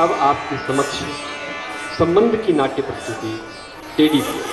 अब आपके समक्ष संबंध की नाट्य प्रस्तुति टेडी बियर।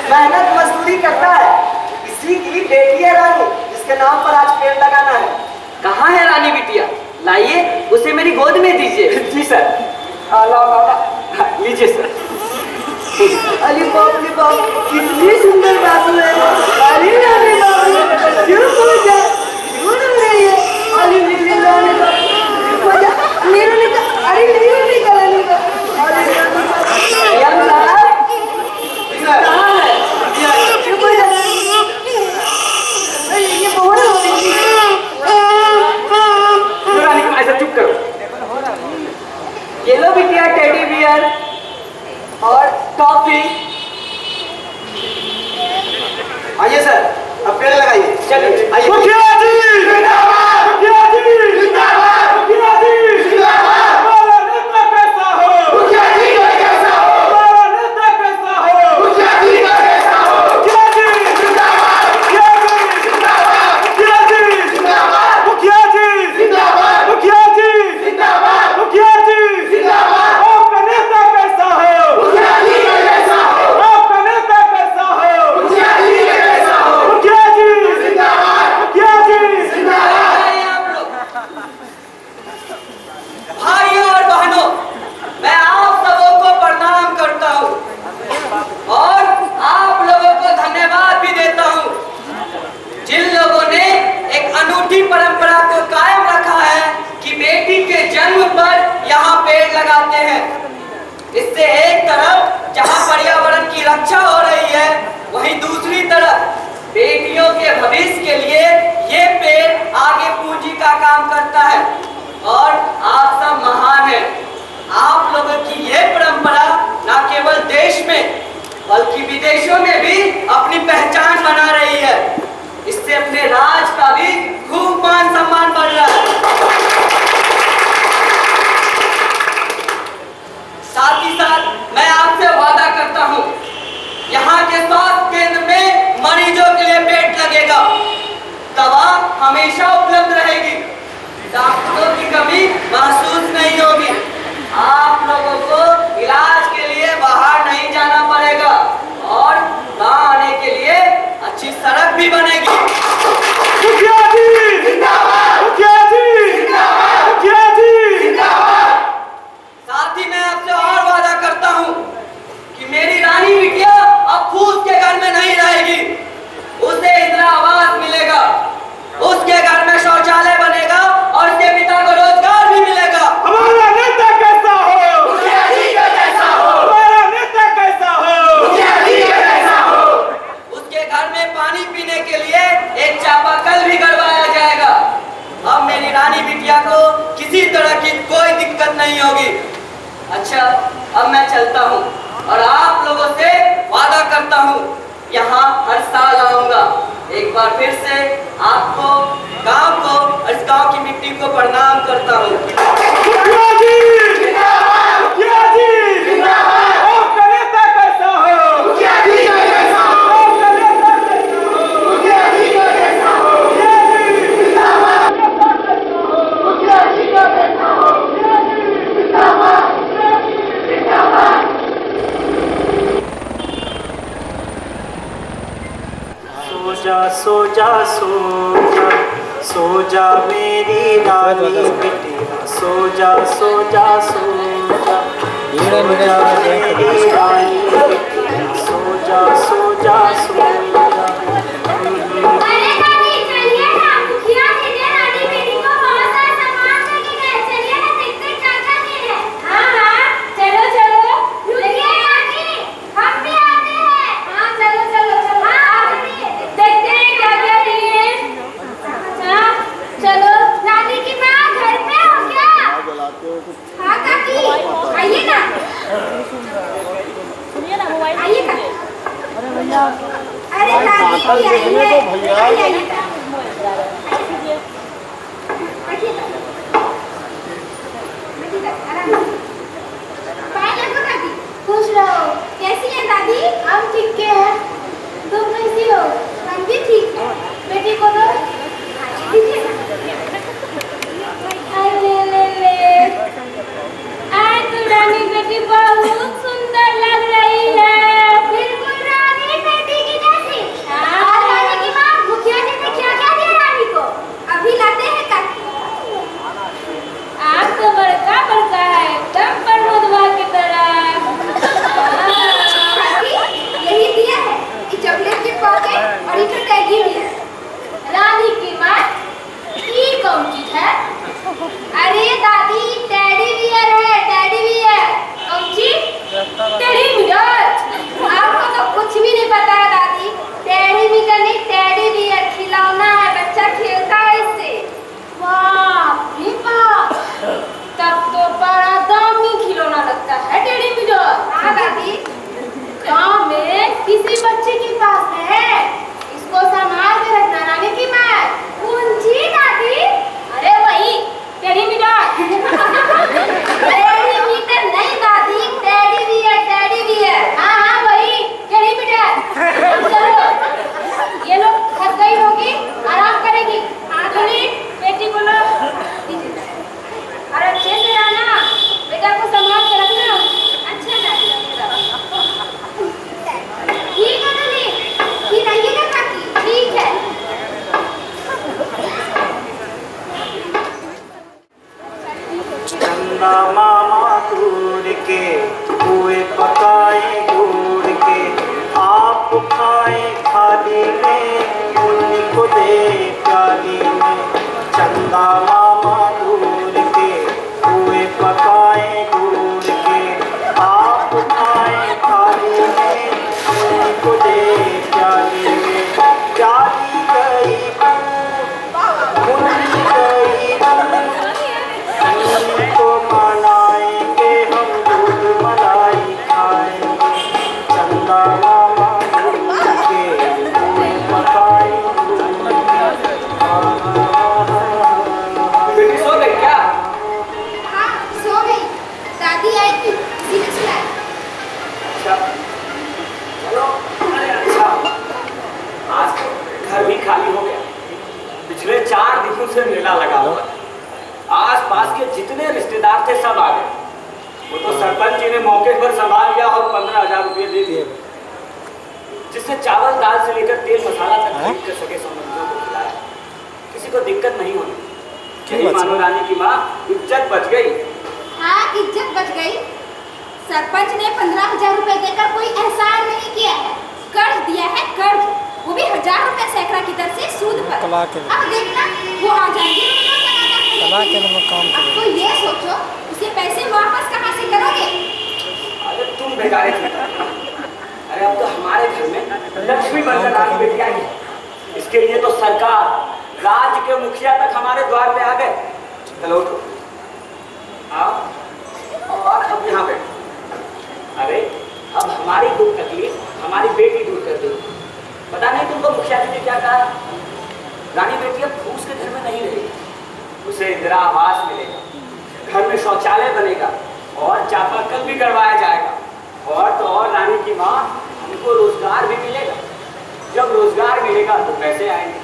मेहनत मजदूरी करता है, इसी की बेटी है रानी, जिसके नाम पर आज पेड़ लगाना है। कहाँ है रानी बिटिया? लाइए उसे मेरी गोद में दीजिए। जी सर। लीजिए सर। अरे बाप रे बाप, कितनी सुंदर बाबू है। अरे रानी बाबू क्यों खो जा, क्यों रो रही है? अरे मेरे रानी बाबू खो जा, मेरे निकल, अरे मेरे निकल, अरे कहाँ है? चुप हो जा। ये बहुत हो रही है। रानी ऐसा चुप करो। ये लो बिटिया टेडी बियर और टॉफी। आइए सर, अब पेड़ लगाइए। चलिए आइए। मुखिया जी जिंदाबाद, मुखिया जी जिंदाबाद, मुखिया जी जिंदाबाद। हमारा नेता कैसा हो, मुखिया जी का कैसा हो, हमारा नेता कैसा हो, मुखिया जी का कैसा हो। मुखिया जी जिंदाबाद, मुखिया जी जिंदाबाद, मुखिया जी जिंदाबाद, मुखिया जी जिंदाबाद, मुखिया जी जिंदाबाद, मुखिया जी जिंदाबाद। आपका नेता कैसा हो, मुखिया जी का कैसा हो, आपका नेता कैसा हो, मुखिया जी का कैसा हो। मुखिया जी जिंदाबाद, मुखिया जी जिंदाबाद। आप लोग भाइयों और बहनों, मैं आप सबों को प्रणाम करता हूँ और आप लोगों को धन्यवाद भी देता हूँ, जिन लोगों ने एक अनूठी परंपरा को कायम रखा है कि बेटी के जन्म पर यहाँ पेड़ लगाते हैं। इससे एक तरफ जहाँ पर्यावरण की रक्षा हो रही है, वहीं दूसरी तरफ बेटियों के भविष्य के लिए ये पेड़ आगे पूंजी का काम करता है। और आप सब महान हैं। आप लोगों की ये परंपरा न केवल देश में बल्कि विदेशों में भी अपनी पहचान बना रही है। इससे अपने राज का भी खूब मान सम्मान बढ़ रहा है। साथ ही साथ मैं आपसे वादा करता हूँ, यहाँ के स्वास्थ्य केंद्र में मरीजों के लिए बेड लगेगा, दवा हमेशा उपलब्ध रहेगी, डॉक्टरों की कमी महसूस नहीं होगी, आप लोगों को इलाज के लिए बाहर नहीं जाना पड़ेगा और गाँव आने के लिए अच्छी सड़क भी बनेगी। मुखिया जी जिंदाबाद, मुखिया जी जिंदाबाद, मुखिया जी जिंदाबाद। साथ ही मैं आपसे और वादा करता हूँ कि मेरी रानी बिटिया अब फूस के घर में नहीं रहेगी, उसे इंदिरा आवास मिलेगा, उसके घर में शौचालय बनेगा और उसके पिता को रोजगार भी मिलेगा। हमारा नेता कैसा हो, मुखिया जी का कैसा हो, हमारा नेता कैसा हो, मुखिया जी का कैसा हो। उसके घर में पानी पीने के लिए एक चापाकल भी गड़वाया जाएगा। अब मेरी रानी बिटिया को किसी तरह की कोई दिक्कत नहीं होगी। अच्छा, अब मैं चलता हूँ और आप लोगों से वादा करता हूँ, यहाँ हर साल आऊंगा। एक बार फिर से आपको, गांव को और इस गांव की मिट्टी को प्रणाम करता हूँ। मुखिया जी जिंदाबाद, मुखिया जी जिंदाबाद। आपका नेता कैसा हो, मुखिया जी का कैसा हो, आपका नेता कैसा हो, मुखिया जी का कैसा हो, मुखिया जी जिंदाबाद, मुखिया जी का कैसा हो, मुखिया जी जिंदाबाद, मुखिया जी जिंदाबाद। सो जा सो जा सो जा मेरी रानी बिटिया, सो जा सो जा सो जा मेरी रानी बिटिया, सो जा सो जा सो जा। अरे दादी चलिए ना, मुखिया जी ने रानी बेटी को बहुत सारा सामान लेके गए, चलिए ना देखते हैं क्या क्या दिए हैं। हाँ हाँ चलो चलो, रुकिए दादी हम भी आते हैं। हाँ चलो चलो चलो, हाँ देखते हैं क्या क्या दिए हैं। हाँ चलो, दादी की माँ घर पे हो क्या? हाँ काकी आइए ना, आइए ना। अरे दादी की आइए, आइए खुश रहो। कैसी है दादी? हम ठीक हैं। तुम कैसी हो? हम भी ठीक हैं। बेटी को तो अरे ले आज तो रानी बेटी बहुत सुंदर लग रही है। बिल्कुल रानी बेटी की जैसी। और रानी की माँ मुखिया जी के हुए पकाए गुड़ के, आप खाए थाली में मुन्नी को दे प्याली में, चंदा मामा दूर के हुए पकाए गुड़ के, आप खाए थाली में मुन्नी को दे प्याली में, प्याली गई मुन्नी गई मुन्नी को मनाएंगे हम, दूध मलाई खाएंगे, चंदा मामा दूर के हुए पकाए गुड़ बेटी सो गई क्या? हाँ सो गई, दादी आई थी इसी ने सुलाया। अच्छा चलो। अरे अच्छा, आज घर भी खाली हो गया। पिछले 4 दिनों से मेला लगा हुआ है। आस पास के जितने रिश्तेदार थे सब आ गए। वो तो सरपंच जी ने मौके पर संभाल लिया और 15,000 रुपये दे दिए, जिससे चावल दाल से लेकर तेल मसाला तक खरीद कर सके संबंधियों को खिलाया। किसी को दिक्कत नहीं होनी। यही मानो रानी की माँ, इज्जत बच गई। हाँ इज्जत बच गई। सरपंच ने 15,000 रुपए देकर कोई एहसान नहीं किया है, कर्ज दिया है कर्ज, वो भी 1,000 रुपए सैकड़ा की दर से सूद पर। अब देखना वो आ जाएंगे अब तो ये सोचो उसे पैसे वापस कहाँ से करोगे? अरे तुम बेकार थी। अरे अब तो हमारे घर में लक्ष्मी बनकर रानी बेटी आई है। इसके लिए तो सरकार, राज्य के मुखिया तक हमारे द्वार पे आ गए। चलो उठो, आओ और अब यहाँ बैठो। अरे अब हमारी दुख तकलीफ हमारी बेटी दूर कर दो। पता नहीं तुमको मुखिया जी ने क्या कहा? रानी बेटी अब फूस के घर में नहीं रहेगी, उसे इंदिरा आवास मिलेगा, घर में शौचालय बनेगा और चापाकल भी करवाया जाएगा। और तो और रानी की माँ, हमको रोजगार भी मिलेगा। जब रोजगार मिलेगा तो पैसे आएंगे,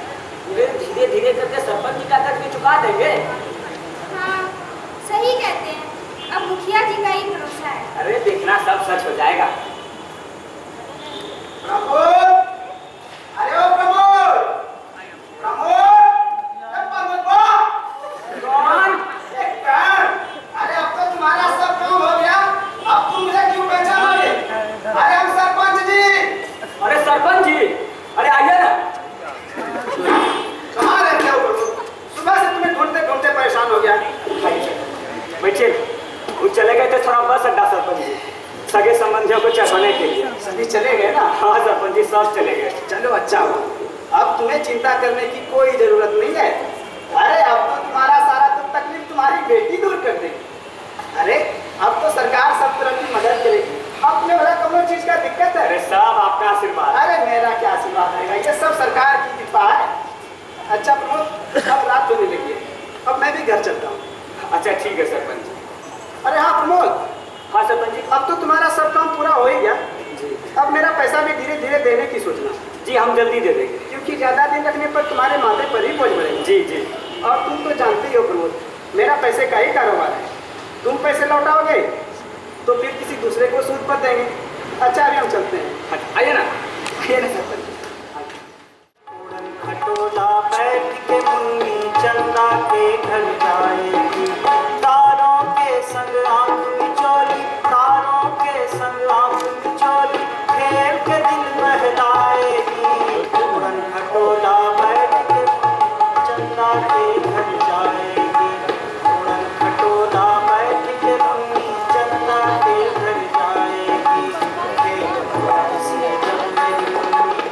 फिर धीरे धीरे करके सरपंच जी का कर्ज भी चुका देंगे। हाँ सही कहते हैं, अब मुखिया जी का ही भरोसा है। अरे देखना सब सच हो जाएगा। प्रमोद, अरे ओ प्रमोद, प्रमोद, ए प्रमोद बा, कौन? एक काम, अरे अब तो तुम्हारा सब काम हो गया, अब तुम मुझे क्यों पहचानोगे? अरे हम सरपंच जी। अरे सरपंच जी, अरे आइए ना। कहाँ रहते हो प्रमोद? सुबह से तुम्हें ढूंढते ढूंढते परेशान हो गया। बैठिए, वो चले गए थे थोड़ा बस अड्डा सरपंच जी, सगे संबंधियों को चढ़ाने के लिए। सभी चले गए ना? हाँ सरपंच जी, सब चले गए। चलो अच्छा हुआ, अब तुम्हें चिंता करने की कोई जरूरत नहीं है। अरे अब तो तुम्हारा सारा दुख तकलीफ तुम्हारी बेटी दूर कर देगी। अरे अब तो सरकार सब तरह की मदद करेगी। अब तुम्हें भला कौन चीज का दिक्कत है? अरे सब आपका आशीर्वाद। अरे मेरा क्या आशीर्वाद रहेगा, ये सब सरकार की कृपा है। अच्छा प्रमोद, अब रात होने लगी है, अब मैं भी घर चलता हूँ। अच्छा ठीक है सरपंच जी। अरे हाँ प्रमोद, हाँ सरपंच जी। अब तो तुम्हारा सब काम पूरा हो ही गया। जी अब मेरा पैसा भी धीरे धीरे देने की सोचना, जी, हम जल्दी दे देंगे। क्योंकि ज्यादा दिन रखने पर तुम्हारे माथे पर ही बोझ पड़ेगा। जी जी। और तुम तो जानते ही हो प्रमोद, मेरा पैसे का ही कारोबार है। तुम पैसे लौटाओगे तो फिर किसी दूसरे को सूद पर देंगे। अच्छा अभी हम चलते हैं। आइए ना। आइए ना सरपंच। खटोला बैठ के मुन्नी चंदा के घर जाएगी, तारों के संग आंख मिचोली, तारों के संग आंख मिचोली, खेल के दिल बहलाएगी। उड़न खटोला बैठ के मुन्नी चंदा के घर जाएगी, उड़न खटोला बैठ के मुन्नी चंदा के घर जाएगी। खेल से जब मेरी मुन्नी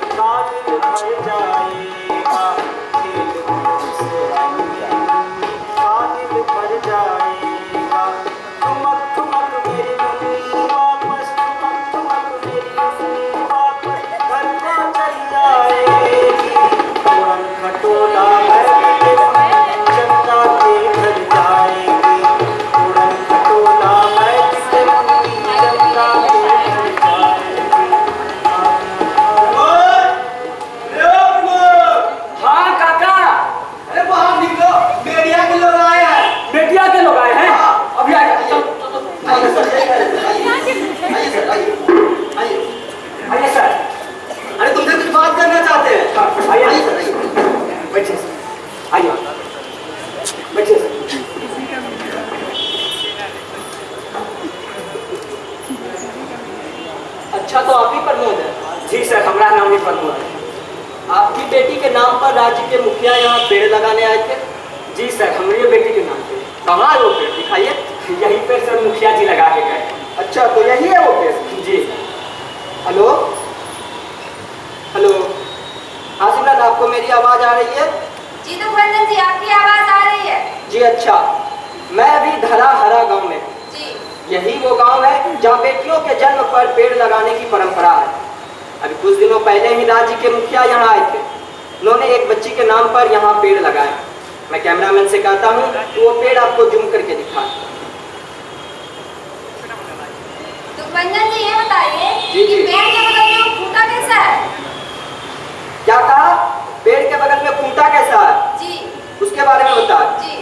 अच्छा, तो आप ही प्रमोद है? जी सर, हमारा नाम ही प्रमोद है। आपकी बेटी के नाम पर राज्य के मुखिया यहाँ पेड़ लगाने आए थे? जी सर, हमारी बेटी के नाम पे। कहाँ है वो पेड़, दिखाइए। यहीं पे सर मुखिया जी लगा के गए। अच्छा, तो यही है वो पेड़? जी। हेलो हेलो, हाँ सिमरन, आपको मेरी आवाज़ आ रही है? जी दुखवंदन जी, आपकी आवाज आ रही है। जी अच्छा, मैं अभी धराहरा गांव में। जी। यही वो गांव है जहाँ बेटियों के जन्म पर पेड़ लगाने की परंपरा है। अभी कुछ दिनों पहले ही राज्य के मुखिया यहाँ आए थे। उन्होंने एक बच्ची के नाम पर यहाँ पेड़ लगाए। मैं कैमरामैन से कहता हूँ कि वो पेड़ आपको जूम करके दिखाए। दुखवंदन जी, ये बताइए जी, कि जी। पेड़ के बगल में वो खूंटा कैसा है? क्या कहा? पेड़ के बगल में खूंटा कैसा है? जी। उसके बारे में बता। जी।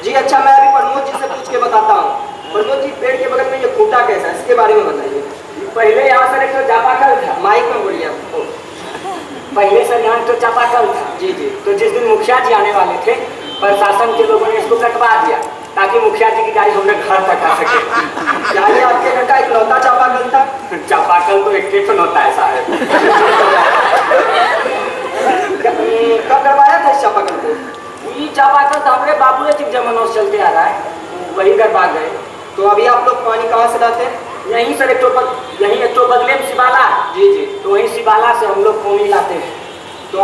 जी अच्छा, मैं अभी प्रमोद जी से पूछ के बताता हूँ। प्रमोद जी, पेड़ के बगल में ये खूंटा कैसा है, इसके बारे में बताइए। पहले यहाँ सर एक तो चापाकल था। माइक में बोलिए आपको। पहले सर यहाँ तो चापाकल था। जी जी। तो जिस दिन मुखिया जी आने वाले थे, प्रशासन के लोगों ने इसको कटवा दिया ताकि मुखिया जी की गाड़ी हम लोग घर तक आ सके। क्या ये आपके घर का इकलौता चापाकल था? चापाकल तो एक टिफिन होता है साहब। कब करवाया था इस चापाकल को? ये चापाकल तो हमारे बाबू जी जमानों से चलते आ रहा है, वही करवा गए। तो अभी आप लोग पानी कहाँ से लाते हैं? यहीं सर यहीं एक तो बदले में शिवाला। जी जी। तो वहीं शिवाला से हम लोग पानी लाते हैं। तो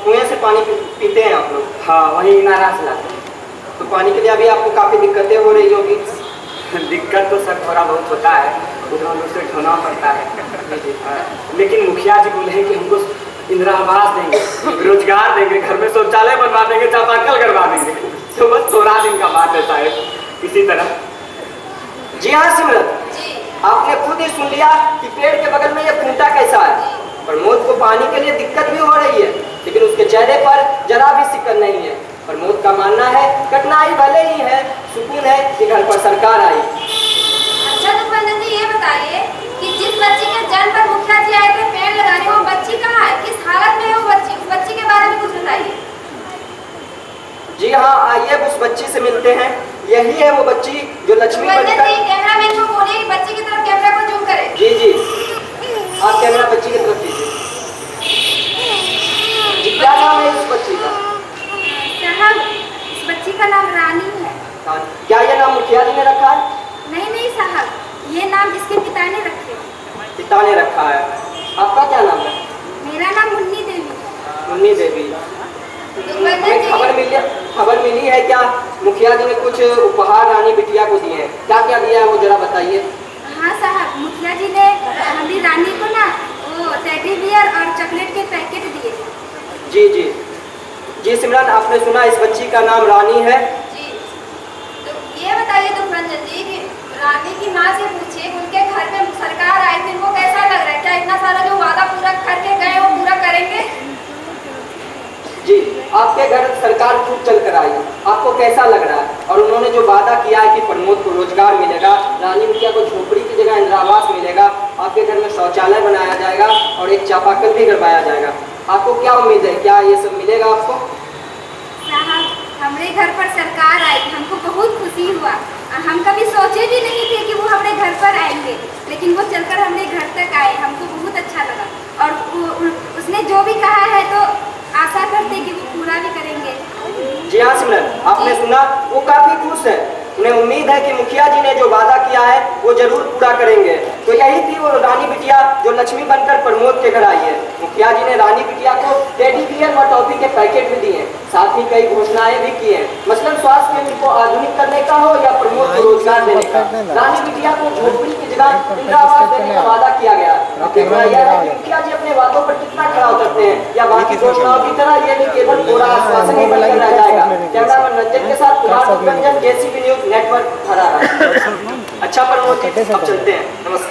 कुएं से पानी पीते हैं आप लोग? हाँ, वहीं इनारा से लाते हैं। तो पानी के लिए अभी आपको काफ़ी दिक्कतें हो रही होगी? दिक्कत तो सर थोड़ा बहुत होता है, उधर से ढोना पड़ता है। लेकिन मुखिया जी बोले हैं कि हमको इंदिरा आवास देंगे, रोजगार देंगे, घर में शौचालय बनवा देंगे, चापाकल करवा देंगे। तो बस 16 दिन का बात है साहब। इसी तरह। जी हाँ सिमरन, जी। आपने खुद ही सुन लिया कि पेड़ के बगल में ये खूंटा कैसा है। प्रमोद को पानी के लिए दिक्कत भी हो रही है, लेकिन उसके चेहरे पर जरा भी शिकन नहीं है। प्रमोद का मानना है कठिनाई भले ही है, सुकून है कि घर पर सरकार आई। अच्छा दुखवंदन जी, ये बताइए कि जिस बच्ची के जन्म पर मुखिया जी आए थे पेड़ लगाने, वो बच्ची कहाँ है, किस हालत में है वो बच्ची? उस बच्ची के बारे में कुछ बताइए। जी हाँ, आइए उस बच्ची से मिलते हैं। यही है वो बच्ची जो लक्ष्मी दुखवंदन बनकर। जी, कैमरामैन को बोलिए कि बच्ची की तरफ कैमरा को जूम करे। जी जी, आप कैमरा बच्ची की तरफ लीजिए। जी, क्या नाम है इस बच्ची का? साहब, इस बच्ची का नाम रानी है। क्या ये नाम मुखिया जी ने रखा है? नहीं साहब, ये नाम इसके पिता ने रखे। पिता ने रखा है। आपका क्या नाम है? मेरा नाम मुन्नी देवी है। मुन्नी देवी। दुखवंदन हमें जी, खबर मिली है क्या मुखिया जी ने कुछ उपहार रानी बिटिया को दिए हैं? क्या क्या दिया है वो जरा बताइए। हाँ साहब, मुखिया जी ने हमारी रानी को ना वो टेडी बियर और चॉकलेट के पैकेट दिए। जी जी। जी सिमरन, आपने सुना इस बच्ची का नाम रानी है। जी। तो ये बताइए दुखवंदन जी कि रानी की माँ से पूछिए, उनके घर में सरकार आई थी, वो कैसा लग रहा है? क्या इतना सारा जो वादा पूरा करके गए वो पूरा करेंगे? जी, आपके घर सरकार खुद चल कर आई, आपको कैसा लग रहा है? और उन्होंने जो वादा किया है कि प्रमोद को रोजगार मिलेगा, रानी बिटिया को झोपड़ी की जगह इंदिरा आवास मिलेगा, आपके घर में शौचालय बनाया जाएगा और एक चापाकल भी करवाया जाएगा, आपको क्या उम्मीद है? क्या ये सब मिलेगा आपको? साहब, हमारे घर पर सरकार आई, हमको बहुत खुशी हुआ। हम कभी सोचे भी नहीं थे कि वो हमारे घर पर आएंगे, लेकिन वो चलकर हमारे घर तक आए, हमको बहुत अच्छा लगा। और उसने जो भी कहा है तो आशा करते कि वो पूरा भी करेंगे। जी हाँ सिमरन, आपने सुना, वो काफी खुश है। उन्हें उम्मीद है कि मुखिया जी ने जो वादा किया है वो जरूर पूरा करेंगे। तो यही थी वो रानी बिटिया जो लक्ष्मी बनकर प्रमोद के घर आई है। मुखिया जी ने रानी बिटिया को टेडी बियर व टॉफी के पैकेट भी दिए, साथ ही कई घोषणाएं भी की हैं, मसलन स्वास्थ्य केंद्र को आधुनिक करने का हो या प्रमोद को रोजगार देने का। रानी बिटिया को झोपड़ी की जगह इंदिरा आवास देने का वादा किया गया। देखना यह है कि मुखिया जी अपने वादों पर कितना खरा उतरते हैं, या बाकी घोषणाओं की तरह ये भी केवल पूरा आश्वासन ही बनकर रह जाएगा। कैमरामैन रंजन के साथ Kumar Ranjan, JCB news network धरारा। अच्छा प्रमोद जी, अब चलते हैं। नमस्कार।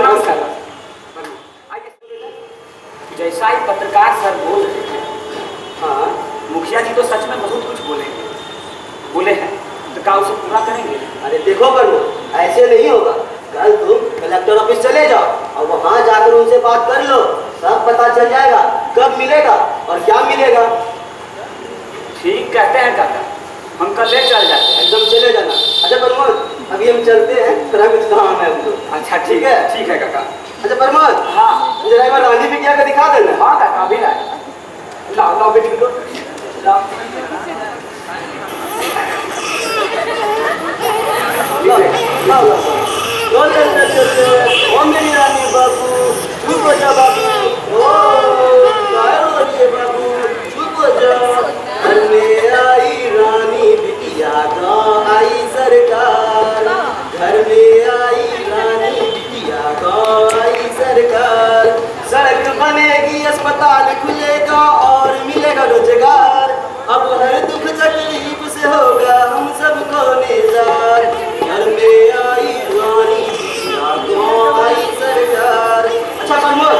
नमस्कार। जैसा ही पत्रकार सर बोल रहे थे, हाँ, मुखिया जी तो सच में बहुत कुछ बोले हैं, तो क्या उसे पूरा करेंगे? अरे देखो प्रमोद, ऐसे नहीं होगा। कल तुम कलेक्टर ऑफिस चले जाओ और वहाँ जाकर उनसे बात कर लो, सब पता चल जाएगा कब मिलेगा और क्या मिलेगा। ठीक कहते हैं काका, हम कल ले चल जाते हैं। एकदम चले जाना। अच्छा प्रमोद, अभी हम चलते हैं, थोड़ा कुछ काम है हमको। अच्छा ठीक है? ठीक है काका। अच्छा प्रमोद, हाँ जरा एक बार रानी बिटिया का दिखा देना। हाँ काका अभी लाए। लाओ लाओ बेटी को लाओ। ओ मेरी रानी बाबू, चुप हो जा बाबू। ओ काय हो रही है बाबू, चुप हो जा। घर में आई रानी बिटिया, गाँव आई सरकार। घर में आई रानी बिटिया, गाँव आई सरकार। सड़क बनेगी, अस्पताल खुलेगा और मिलेगा रोजगार। अब हर दुख तकलीफ से होगा हम सबको निजार। घर में आई रानी बिटिया, गाँव आई सरकार। अच्छा प्रमोद,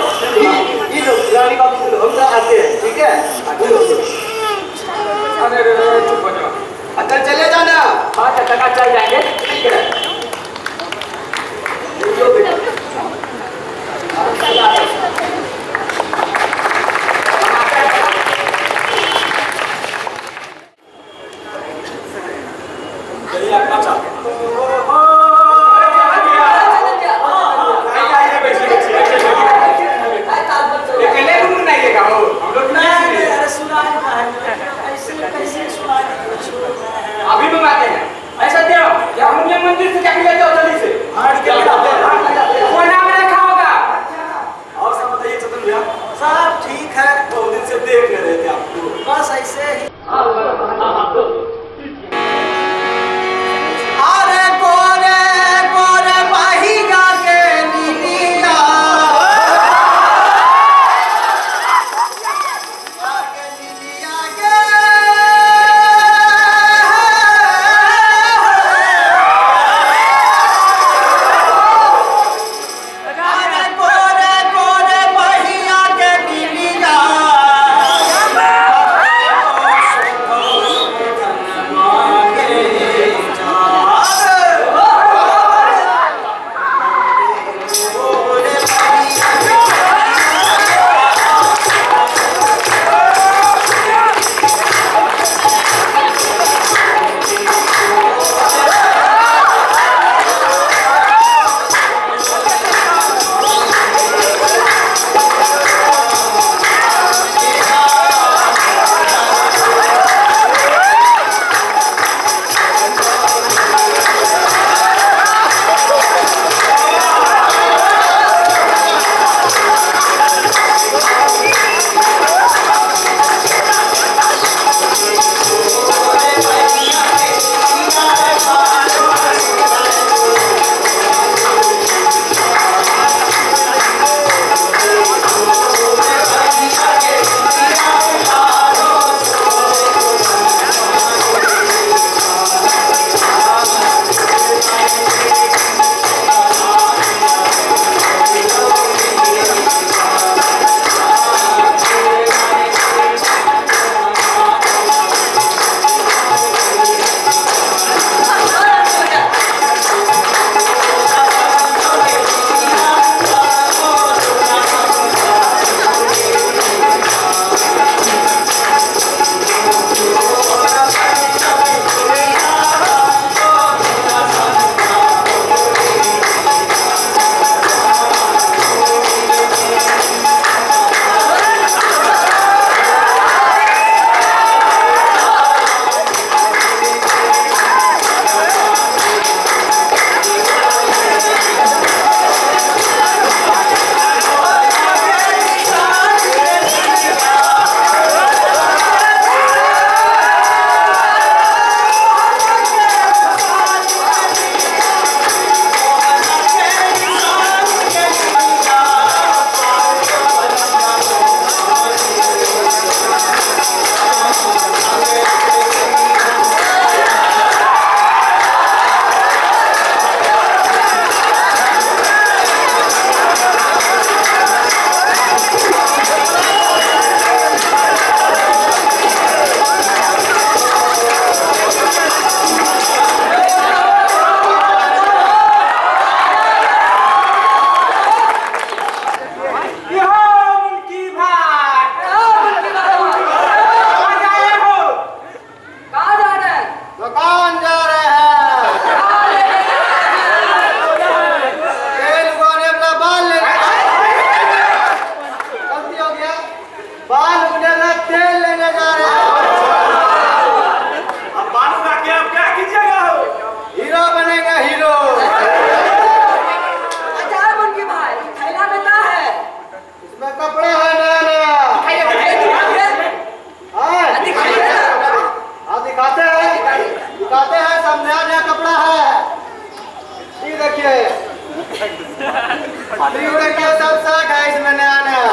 देखिए सब शर्ट है इसमें नया नया।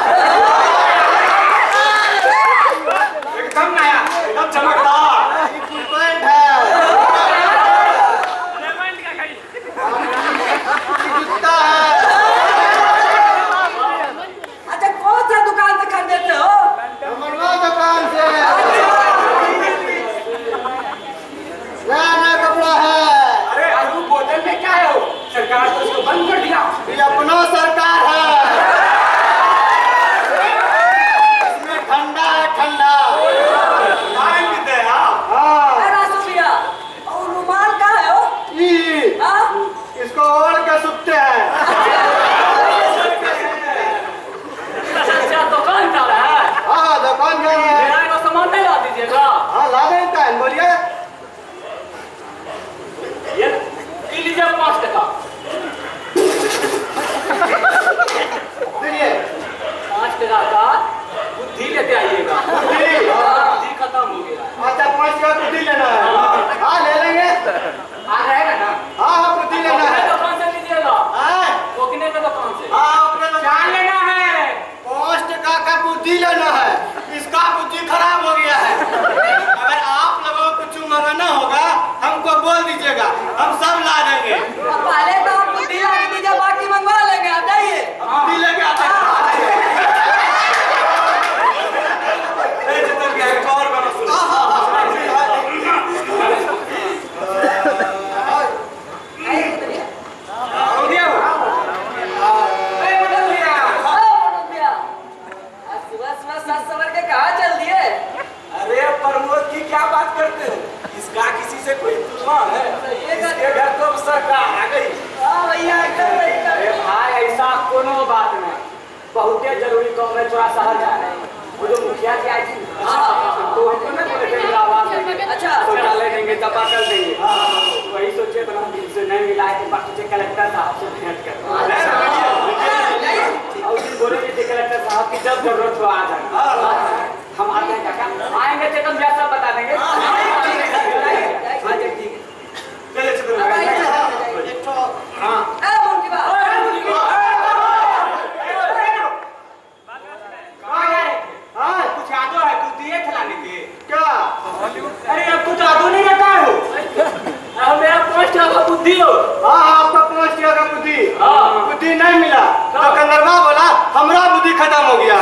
एकदम नया, एकदम चमकदार। ये फुल पैंट है। जूता है। अच्छा कौन सा दुकान से खरीदते हो? मनवा दुकान से। नया नया कपड़ा है। अरे आलू बोतल में क्या है वो? सरकार तो उसको बंद कर दिया। ये अपना सरकार है। इसमें ठंडा है ठंडा। लाइन भी दे आप। हाँ। अरे रासू भैया, और रुमाल कहाँ है वो? ये हाँ? इसको ओढ़ के सुखते हैं। अच्छा दुकान जा रहा है? हाँ दुकान जा रहे हैं। मेरा एगो सामान नहीं ला दीजिएगा? हाँ ला देता है बोलिए। ये लीजिए 5 टका। सुनिए 5 टका का बुद्धि लेते आइएगा। बुद्धि? बुद्धि खत्म हो गया। अच्छा 5 का बुद्धि लेना है। हाँ ले लेंगे। आ रहेगा ना? हाँ हाँ बुद्धि लेना अपने है। दुकान से लीजिएगा। हाँ कोकने के दुकान से। हाँ, अपने लोग- क्या लेना है? 5 टका का बुद्धि लेना है। इसका बुद्धि खराब हो गया है। अगर आप लोगों को कुछ मंगाना होगा हमको बोल दीजिएगा, हम सब ला देंगे। पहले तो आप बुद्धि ला के दीजिए, बाकी मंगवा लेंगे। आप जाइए। बुद्धि लेके आते हैं। एक और गाना सुनो। हो गया वो? अरे बदल भैया। सुबह सात सवर के कहाँ चल दिए? अरे प्रमोद की क्या बात करते हो? इसका किसी से कोई तुलना है? इसके घर तो सरकार आ गई। हाँ भैया एकदम एकदम। अरे भाई ऐसा कोनो बात नहीं, बहुते जरूरी काम है, थोड़ा शहर जा रहे हैं। वो जो मुखिया जी आई थी तो हमको ना बोले थे मेरा आवाज देंगे, अच्छा। शौचालय देंगे, चापाकल देंगे। वही सोचे तो हम से नहीं मिला है कि सोचे कलेक्टर साहब से भेंट कर और फिर बोले कि कलेक्टर साहब की जब जरूरत हो आ जाए। हम आते हैं काका, आएंगे तो तुम सब बता देंगे। हाँ जी ठीक है। चले चलो। हाँ उनकी बात। हाँ कुछ यादो है? कुछ दिए खिलाने के? क्या? अरे अब कुछ यादो नहीं रहता हो? अब मेरा 5 टका का बुद्धि हो। हाँ हाँ आपका 5 टका का बुद्धि। हाँ। बुद्धि नहीं मिला तो कंदरवा बोला हमारा बुद्धि खत्म हो गया है।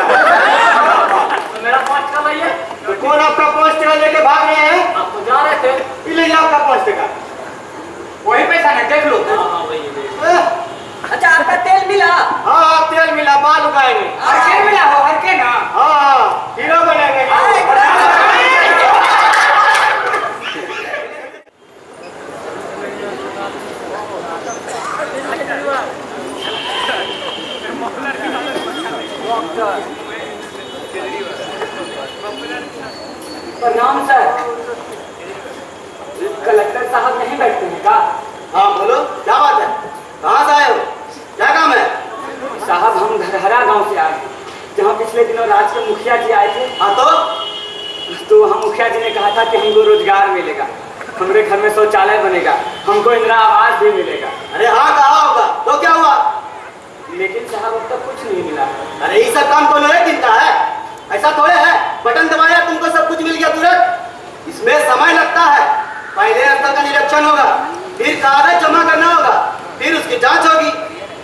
तो मेरा 5 टका भैया, तो कौन आपका 5 टका लेके भाग रहे हैं? आप तो जा रहे थे। ये लीजिए आपका 5 टका। वही पैसा नहीं देख लो। हाँ हाँ वही अच्छा आपका तेल मिला? हाँ हाँ तेल मिला, बाल उगाएंगे। हर के मिला हो? हर के ना? हाँ हाँ हीरो बनेंगे। प्रणाम सर। कलेक्टर साहब नहीं बैठते हैं का? हाँ बोलो क्या बात है? कहाँ से आए हो? क्या काम है? साहब हम धरहरा गांव से आए हैं, जहाँ पिछले दिनों राज्य के मुखिया जी आए थे। हाँ तो हम मुखिया जी ने कहा था कि हमको रोजगार मिलेगा, हमारे घर में शौचालय बनेगा, हमको इंदिरा आवास भी मिलेगा। अरे हाँ कहा होगा तो क्या हुआ? लेकिन साहब अब तक कुछ नहीं मिला। अरे ये सब काम कौन है चिंता है? ऐसा थोड़े है बटन दबाया तुमको सब कुछ मिल गया तुरंत। इसमें समय लगता है। पहले स्तर का निरीक्षण होगा, फिर कागज जमा करना होगा, फिर उसकी जांच होगी।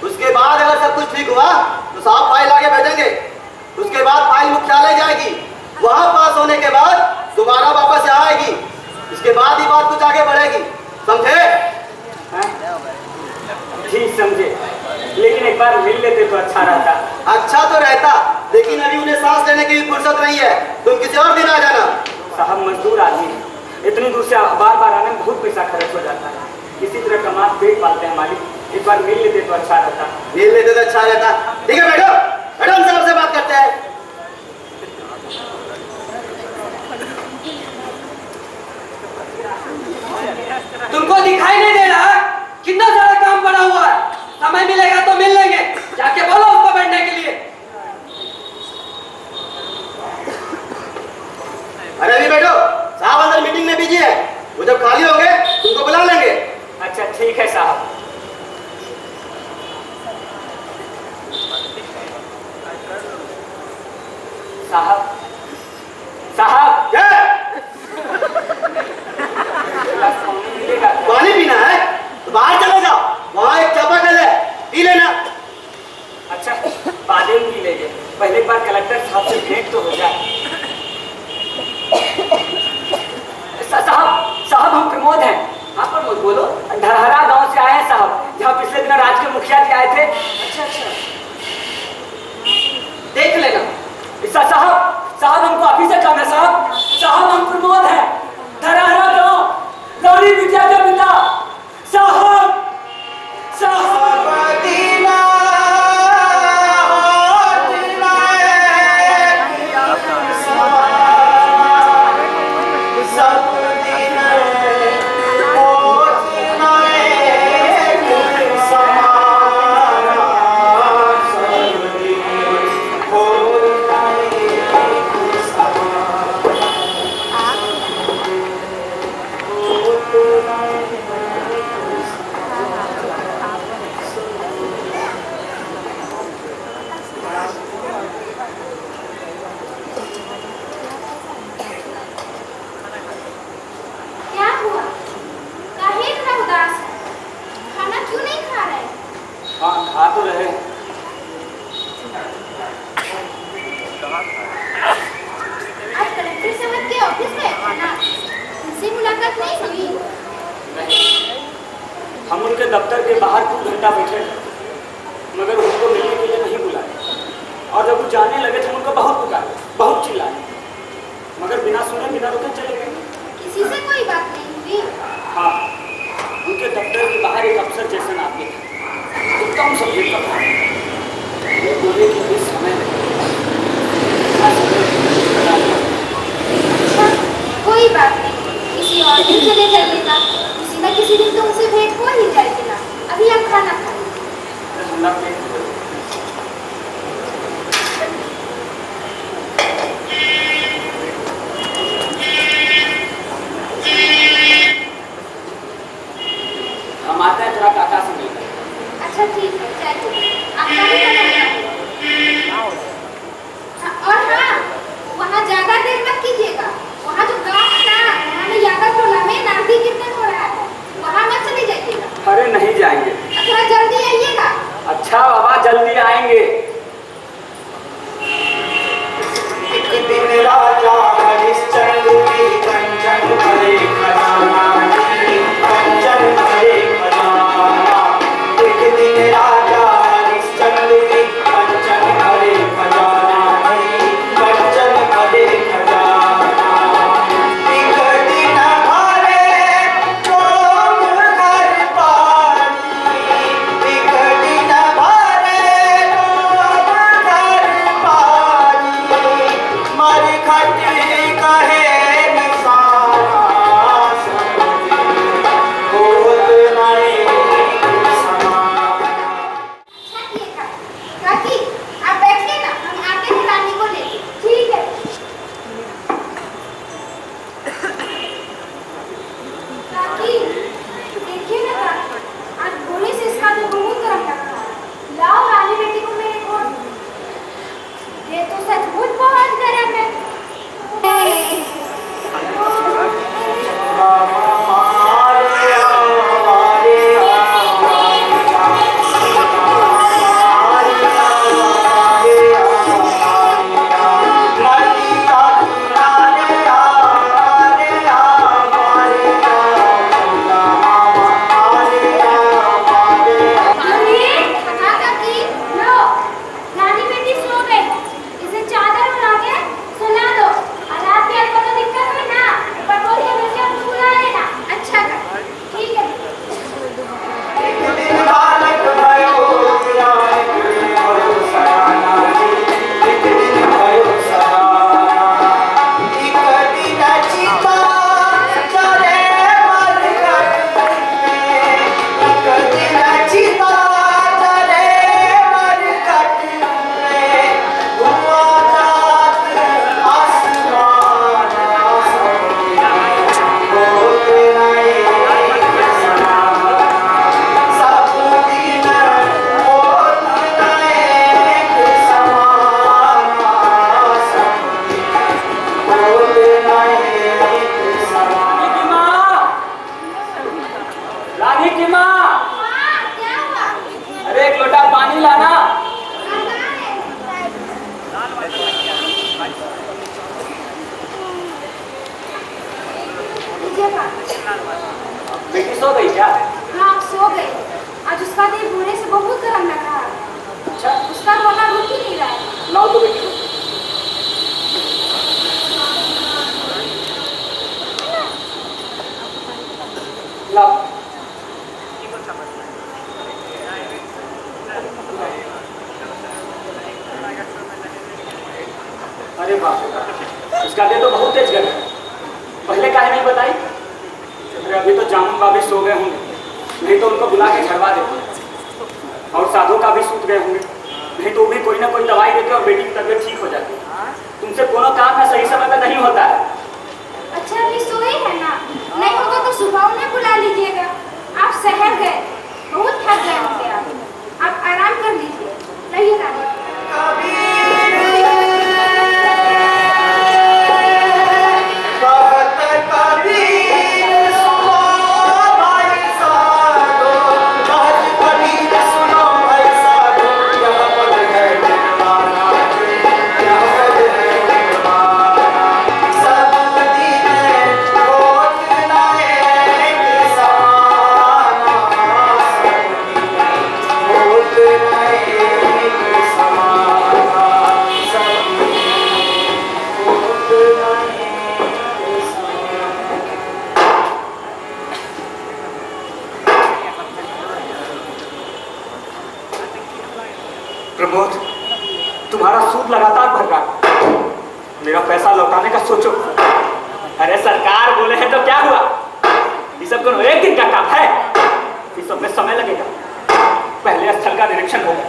उसके बाद अगर सब कुछ ठीक हुआ तो साहब फाइल आगे भेजेंगे। उसके बाद फाइल मुख्यालय जाएगी, वहां पास होने के बाद दोबारा वापस आएगी। इसके बाद ही बात कुछ आगे बढ़ेगी, समझे? ठीक समझे, लेकिन एक बार मिल लेते तो अच्छा रहता। अच्छा तो रहता, लेकिन अभी उन्हें सांस लेने की भी फुर्सत नहीं है। तुम किसी और दिन आ जाना। साहब मजदूर आदमी है, इतनी दूर से बार बार आने में बहुत पैसा खर्च हो जाता है। इसी तरह कमा पेट पालते हैं मालिक, एक बार मिल लेते तो अच्छा रहता। मिल लेते तो अच्छा रहता। ठीक है बैठो, मैडम साहब से बात करते हैं। तुमको दिखाई नहीं दे रहा? कितना सारा काम पड़ा हुआ है। समय मिलेगा तो मिल लेंगे, जाके बोलो उसको बैठने के लिए। अरे अभी बैठो, साहब अंदर मीटिंग में बिजी है, वो जब खाली होंगे तुमको बुला लेंगे। अच्छा ठीक है साहब। पहले एक बार कलेक्टर साहब से भेंट तो हो जाए। साहब हम प्रमोद हैं। हाँ प्रमोद बोलो। धरहरा गांव से आए हैं साहब, जहाँ पिछले दिन राज्य के मुखिया जी आए थे। अच्छा देख लेना। साहब हमको अभी से काम है साहब हम प्रमोद हैं, धरहरा गांव, रानी विद्या के पिता। साहब खा तो रहे। आज कलेक्टर साहब के ऑफिस में है ना, उनसे मुलाकात नहीं हुई? नहीं, हम उनके दफ्तर के बाहर कुछ घंटा बैठे मगर उनको मिलने के लिए नहीं बुलाए, और जब वो जाने लगे तो उनको बहुत पुकारे, बहुत चिल्लाए, मगर बिना सुने बिना रुके चले गए। किसी से कोई बात नहीं हुई? हाँ, उनके दफ्तर के बाहर एक अफसर जैसा आदमी था, उत्तम सभ्य का था। वो बोले कि अभी समय अच्छा, कोई बात नहीं, किसी और दिन चले जाइएगा, किसी न किसी दिन तो उनसे भेंट हो ही जाएगी ना। अभी आप खाना खाइए। हम आते हैं थोड़ा काका से मिलकर। अच्छा ठीक है, जाइए। आपका भी खाना बना। और हाँ, वहाँ ज्यादा देर मत कीजिएगा। वहाँ जो गाँव है ना, वहाँ में यादव टोला में नारदी कीर्तन हो रहा है, वहाँ मत चले जाइएगा। अरे नहीं जाएंगे। थोड़ा जल्दी आइएगा। अच्छा बाबा, जल्दी आएंगे। एक दिन राजा हरिश्चंद्र की कंचन भरे खजाना, कंचन भरे खजाना। एक दिन राजा हरिश्चंद्र की कंचन भरे खजाना, कंचन भरे खजाना। एक दिन भरे चोम घर पानी, एक अरे बाप रे बाप, इसका दे तो बहुत तेज गया। पहले काहे नहीं बताई? अरे अभी तो जामुन बाबी सो गए होंगे, नहीं तो उनको बुला के झड़वा देते। और साधु का भी सूत गए होंगे, नहीं तो भी कोई ना कोई दवाई देते और बेटी की तबीयत ठीक हो जाती। तुमसे कोनो काम ना सही समय पर नहीं होता है। अच्छा अभी सोए है ना, नहीं होगा तो सुबह उन्हें बुला लीजिएगा। आप शहर गए, बहुत थक गए होंगे आप आराम कर लीजिए। रहिए रानी। प्रमोद, तुम्हारा सूद लगातार बढ़ रहा है, मेरा पैसा लौटाने का सोचो। अरे सरकार बोले हैं तो क्या हुआ, ये सब तो एक दिन का काम है, इस सब में समय लगेगा। पहले स्थल का निरीक्षण होगा,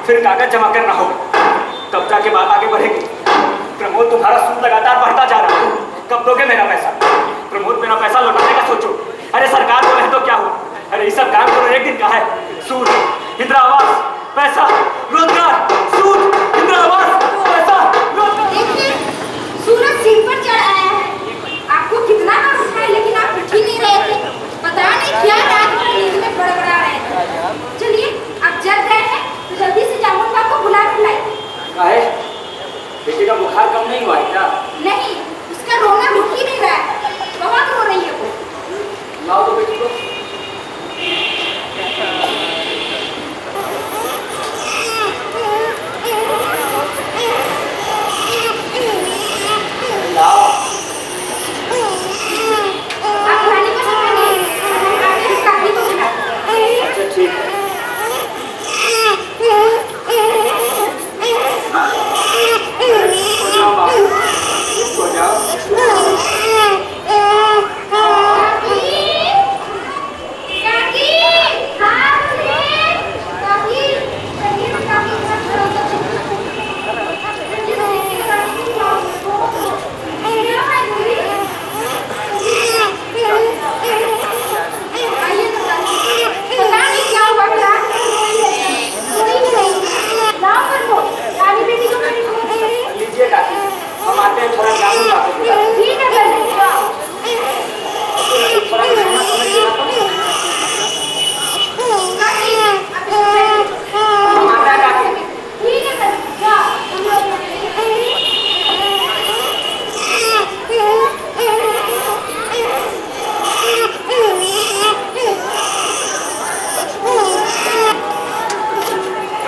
फिर कागज जमा करना होगा, तब जाके बात आगे बढ़ेगी। प्रमोद, तुम्हारा सूद लगातार बढ़ता जा रहा है, कब दोगे मेरा पैसा? प्रमोद, मेरा पैसा लौटाने का सोचो। अरे सरकार बोले हैं तो क्या हुआ, अरे ये सब काम तो एक दिन का है। सूद, इंदिरा आवास, पैसा, रोजगार, सूद, इंदिरा आवास, पैसा, रोजगार। देखिए, सूरज सिर पर चढ़ आया है। आपको कितना बार उठाए लेकिन आप उठ ही नहीं रहे थे। पता नहीं क्या रात भर नींद में बड़बड़ा रहे थे। चलिए, आप जग गए हैं तो जल्दी से जामुन बाबू को बुला कर लाइए। काहे? बेटी का बुखार कम नहीं हुआ है क्या? नहीं, उसका रोना रुक ही नहीं रहा है, बहुत रो रही है वो। लाओ तो बेटी को। लाओ। आप रानी को संभालिए, हम आगे काकी को बुलाते हैं। अच्छा ठीक है। हो जाओ बाबू, हो जाओ। लीजिए काकी, हम आते हैं, थोड़ा जामुन लाते हैं। ठीक है बहन, जाओ। थोड़ा खाना समझ के लाओ। काकी, आप इसको बैठिए। हम आते हैं काकी। ठीक है बहन, जाओ। हम लोग